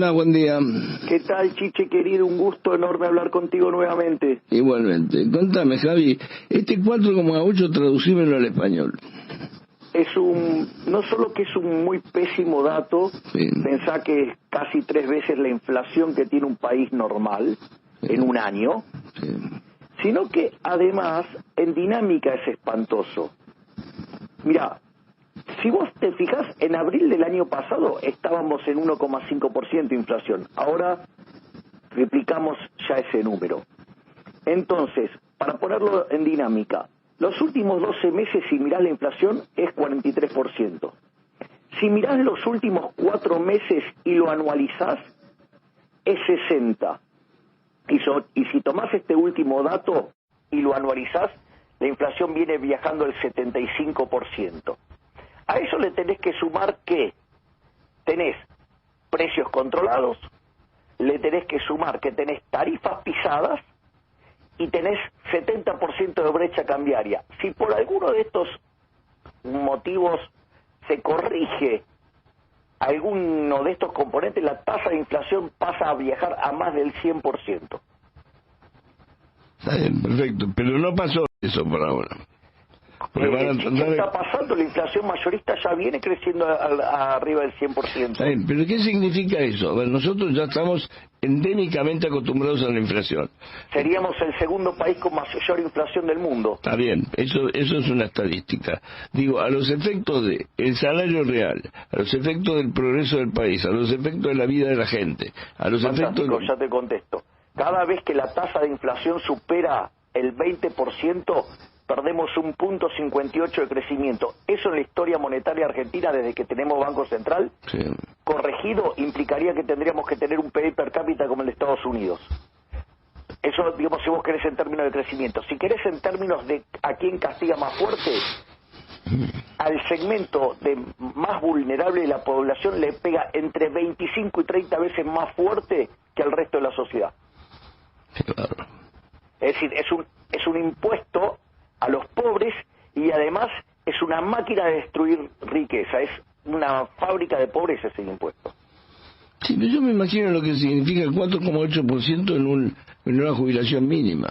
Hola, buen día. ¿Qué tal, Chiche, querido? Un gusto enorme hablar contigo nuevamente. Igualmente. Contame, Javi, este 4,8 traducímelo al español. No solo que es un muy pésimo dato, Sí. Pensá que es casi 3 veces la inflación que tiene un país normal en un año, Sí. sino que además en dinámica es espantoso. Mira, si vos te fijás, en abril del año pasado estábamos en 1,5% de inflación. Ahora replicamos ya ese número. Entonces, para ponerlo en dinámica, los últimos 12 meses, si mirás la inflación, es 43%. Si mirás los últimos 4 meses y lo anualizás, es 60%. Y si tomás este último dato y lo anualizás, la inflación viene viajando al 75%. A eso le tenés que sumar que tenés precios controlados, le tenés que sumar que tenés tarifas pisadas y tenés 70% de brecha cambiaria. Si por alguno de estos motivos se corrige alguno de estos componentes, la tasa de inflación pasa a viajar a más del 100%. Está bien, perfecto. Pero no pasó eso por ahora. Porque van a ¿Qué está pasando? La inflación mayorista ya viene creciendo arriba del 100%. Está bien, pero ¿qué significa eso? A ver, nosotros ya estamos endémicamente acostumbrados a la inflación. Seríamos el segundo país con mayor inflación del mundo. Está bien, eso es una estadística. Digo, a los efectos de el salario real, a los efectos del progreso del país, a los efectos de la vida de la gente, a los Fantástico, efectos... ya te contesto. Cada vez que la tasa de inflación supera el 20%, perdemos 1,58 de crecimiento. Eso en la historia monetaria argentina, desde que tenemos Banco Central, Sí. Corregido, implicaría que tendríamos que tener un PIB per cápita como el de Estados Unidos. Eso, digamos, si vos querés en términos de crecimiento. Si querés en términos de a quién castiga más fuerte, al segmento más vulnerable de la población le pega entre 25 y 30 veces más fuerte que al resto de la sociedad. Claro. Es decir, es un impuesto a los pobres y además es una máquina de destruir riqueza, es una fábrica de pobreza ese impuesto. Sí, pero yo me imagino lo que significa el 4,8% en una jubilación mínima.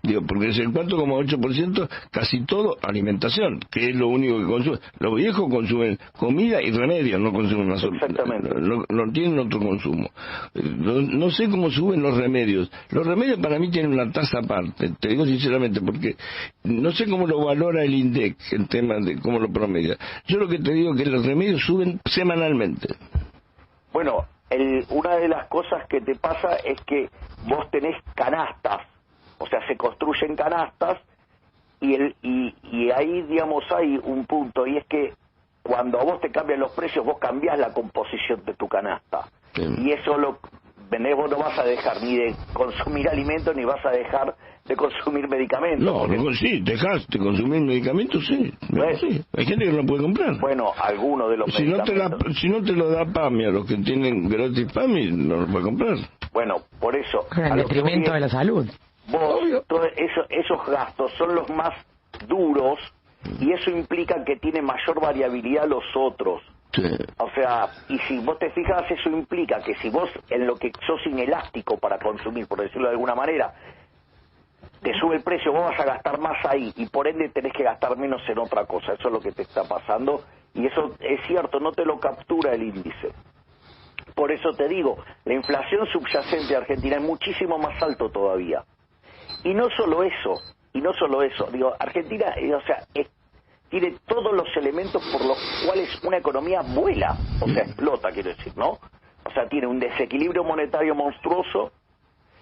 Digo, porque es el 4,8% casi todo alimentación, que es lo único que consume. Los viejos consumen comida y remedios, no consumen más. Exactamente. No tienen otro consumo. No sé cómo suben los remedios. Los remedios para mí tienen una tasa aparte, te digo sinceramente, porque no sé cómo lo valora el INDEC, el tema de cómo lo promedia. Yo lo que te digo es que los remedios suben semanalmente. Bueno, una de las cosas que te pasa es que vos tenés canastas, o sea, se construyen canastas y ahí, digamos, hay un punto, y es que cuando a vos te cambian los precios, vos cambiás la composición de tu canasta. Sí. Y eso vos no vas a dejar ni de consumir alimentos ni vas a dejar de consumir medicamentos. No, porque... sí, dejaste de consumir medicamentos, sí. Sí. Hay gente que no lo puede comprar. Bueno, algunos de los medicamentos. Si no te lo da PAMI a los que tienen gratis PAMI, no lo puede comprar. Bueno, por eso. En detrimento de la salud. Vos, esos gastos son los más duros y eso implica que tiene mayor variabilidad los otros. Sí. O sea, y si vos te fijas, eso implica que si vos en lo que sos inelástico para consumir, por decirlo de alguna manera, te sube el precio, vos vas a gastar más ahí y por ende tenés que gastar menos en otra cosa. Eso es lo que te está pasando y eso es cierto, no te lo captura el índice. Por eso te digo, la inflación subyacente de Argentina es muchísimo más alto todavía. Y no solo eso, digo, Argentina, o sea, tiene todos los elementos por los cuales una economía vuela, o sea, explota, quiero decir, ¿no? O sea, tiene un desequilibrio monetario monstruoso,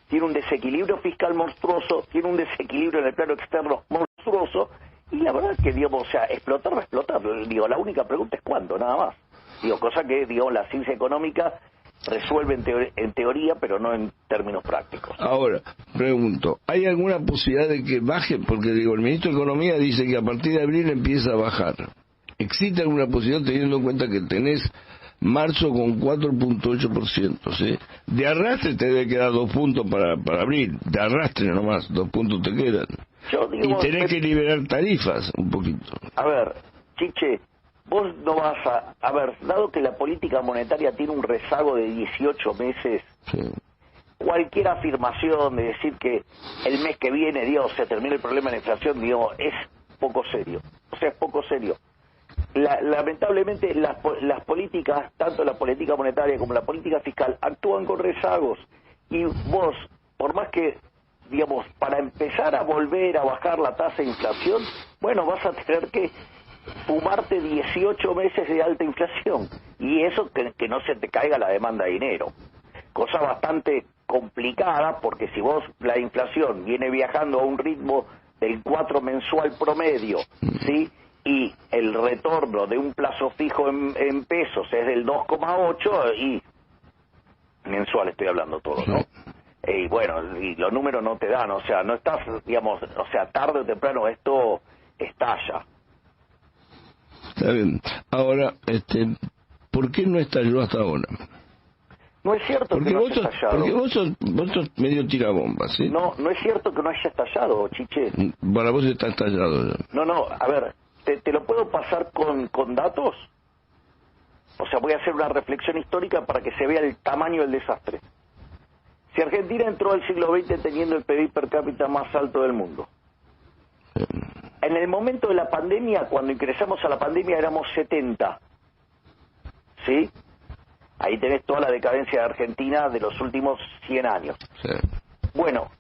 tiene un desequilibrio fiscal monstruoso, tiene un desequilibrio en el plano externo monstruoso, y la verdad es que, digamos, o sea, explotar va a explotar. Digo, la única pregunta es cuándo, nada más. Digo, cosa que, digo, la ciencia económica resuelve en teoría, pero no en términos prácticos. Ahora, pregunto, ¿hay alguna posibilidad de que baje? Porque, digo, el ministro de Economía dice que a partir de abril empieza a bajar. ¿Existe alguna posibilidad teniendo en cuenta que tenés marzo con 4,8%, ¿sí? De arrastre te debe quedar 2 puntos para abril, de arrastre nomás, 2 puntos te quedan. Y tenés que liberar tarifas un poquito. A ver, Chiche, vos no vas a ver, dado que la política monetaria tiene un rezago de 18 meses, Sí. cualquier afirmación de decir que el mes que viene, Dios, se termina el problema de la inflación, digo, es poco serio. O sea, es poco serio. Lamentablemente las políticas, tanto la política monetaria como la política fiscal, actúan con rezagos. Y vos, por más que, digamos, para empezar a volver a bajar la tasa de inflación, bueno, vas a tener que fumarte 18 meses de alta inflación. Y eso que no se te caiga la demanda de dinero. Cosa bastante complicada, porque si vos, la inflación viene viajando a un ritmo del 4 mensual promedio, ¿sí?, y el retorno de un plazo fijo en pesos es del 2,8 y mensual estoy hablando todo, ¿no? Y bueno, y los números no te dan, o sea, no estás, digamos, o sea, tarde o temprano esto estalla. Está bien. Ahora, ¿por qué no estalló hasta ahora? No es cierto Porque que no vos haya sos, estallado. porque vos sos medio tirabombas, ¿sí? No, no es cierto que no haya estallado, Chiche. Para vos está estallado ya. No, a ver, ¿te lo puedo pasar con datos? O sea, voy a hacer una reflexión histórica para que se vea el tamaño del desastre. Si Argentina entró al siglo XX teniendo el PIB per cápita más alto del mundo, en el momento de la pandemia, cuando ingresamos a la pandemia, éramos 70, ¿sí? Ahí tenés toda la decadencia de Argentina de los últimos 100 años. Sí. Bueno,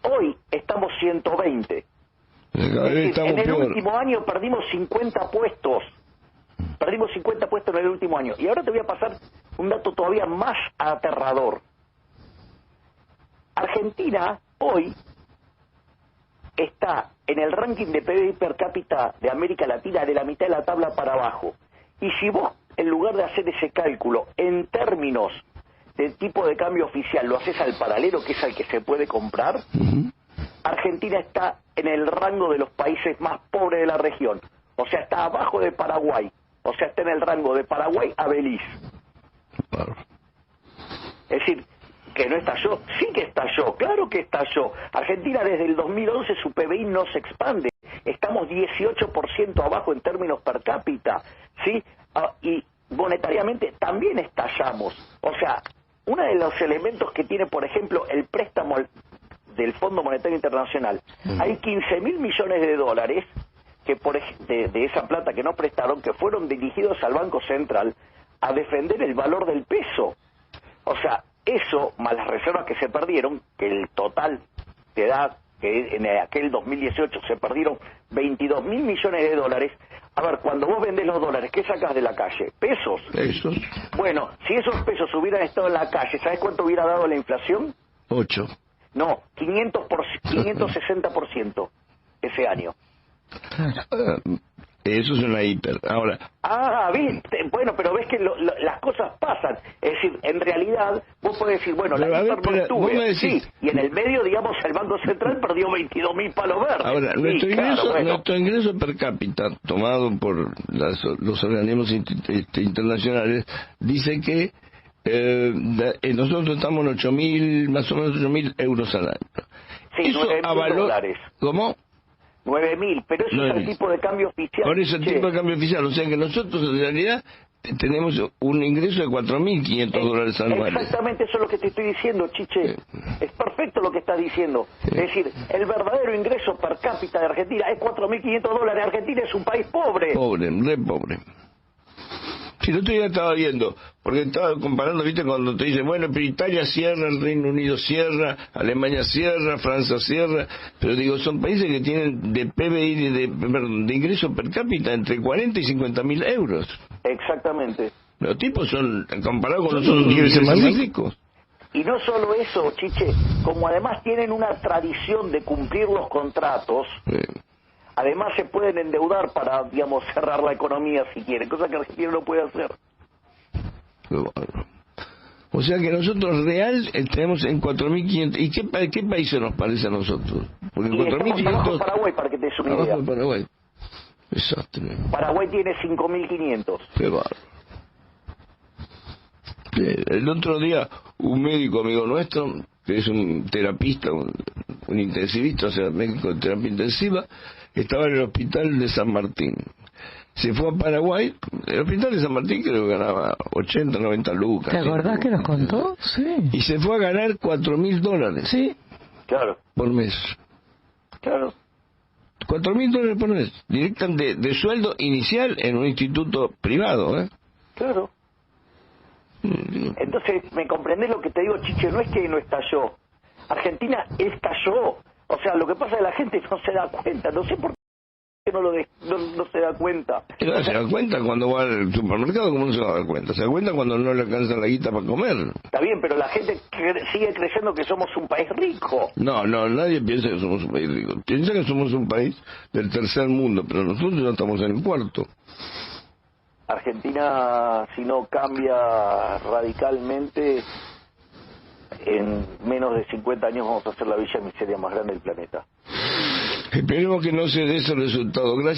hoy estamos 120. Cada vez estamos En el peor. último año perdimos 50 puestos. Perdimos 50 puestos en el último año. Y ahora te voy a pasar un dato todavía más aterrador. Argentina hoy está en el ranking de PIB per cápita de América Latina de la mitad de la tabla para abajo. Y si vos, en lugar de hacer ese cálculo en términos de tipo de cambio oficial, lo haces al paralelo, que es al que se puede comprar, Argentina está en el rango de los países más pobres de la región. O sea, está abajo de Paraguay. O sea, está en el rango de Paraguay a Belice. Claro. Es decir, que no estalló. Sí que estalló, claro que estalló. Argentina desde el 2011 su PBI no se expande. Estamos 18% abajo en términos per cápita, ¿sí? Y monetariamente también estallamos. O sea, uno de los elementos que tiene, por ejemplo, el préstamo del Fondo Monetario Internacional, hay 15.000 millones de dólares que de esa plata que no prestaron, que fueron dirigidos al Banco Central a defender el valor del peso. O sea, eso, más las reservas que se perdieron, que el total te da que en aquel 2018 se perdieron 22.000 millones de dólares. A ver, cuando vos vendés los dólares, ¿qué sacás de la calle? ¿Pesos? Pesos. Bueno, si esos pesos hubieran estado en la calle, ¿sabes cuánto hubiera dado la inflación? 8. No, 560% ese año. Eso es una hiper. Ahora. Viste, bueno, pero ves que las cosas pasan. Es decir, en realidad, vos podés decir, bueno, Pero, la hiper no vos estuve, me decís, sí, y en el medio, digamos, el Banco Central perdió 22.000 palos verdes. Ahora, Sí, nuestro ingreso per cápita, tomado por los organismos internacionales, dice que nosotros estamos en 8.000, más o menos 8.000 euros al año. Sí, Eso 9.000 dólares. ¿Cómo? 9.000, pero eso es el tipo de cambio oficial. Por eso el tipo de cambio oficial, o sea que nosotros en realidad tenemos un ingreso de 4.500 dólares anuales. Exactamente, eso es lo que te estoy diciendo, Chiche. Es perfecto lo que estás diciendo. Es decir, el verdadero ingreso per cápita de Argentina es 4.500 dólares. Argentina es un país pobre. Pobre, re pobre. Si el otro día estaba viendo, porque estaba comparando, viste, cuando te dicen, bueno, pero Italia cierra, el Reino Unido cierra, Alemania cierra, Francia cierra, pero digo, son países que tienen de PBI, de ingreso per cápita entre 40 y 50.000 euros. Exactamente. Los tipos son, comparados con nosotros, quieren ser más ricos. Y no solo eso, Chiche, como además tienen una tradición de cumplir los contratos, además se pueden endeudar para, digamos, cerrar la economía si quieren, cosa que Argentina no puede hacer. O sea que nosotros real tenemos en 4.500. ¿Y qué países nos parece a nosotros? Porque en 4.500... Paraguay, para que te des una idea. Paraguay. Exacto. Paraguay tiene 5.500. Qué bárbaro. El otro día, un médico amigo nuestro, que es un terapista, un intensivista, o sea, médico de terapia intensiva, estaba en el hospital de San Martín. se fue a Paraguay, el hospital de San Martín creo que ganaba 80, 90 lucas. ¿Te acordás que nos contó? Sí. Y se fue a ganar $4.000. Sí. Claro. Por mes. Claro. $4.000 por mes. Directamente de sueldo inicial en un instituto privado, ¿eh? Claro. Entonces, ¿me comprendés lo que te digo, Chiche? No es que no estalló. Argentina estalló. O sea, lo que pasa es que la gente no se da cuenta. No sé por qué no se da cuenta. No se da cuenta cuando va al supermercado, ¿cómo no se va a dar cuenta? Se da cuenta cuando no le alcanza la guita para comer. Está bien, pero la gente sigue creyendo que somos un país rico. No, nadie piensa que somos un país rico. Piensa que somos un país del tercer mundo, pero nosotros ya estamos en el cuarto. Argentina, si no cambia radicalmente, en menos de 50 años vamos a hacer la villa miseria más grande del planeta. Esperemos que no se dé ese resultado. Gracias.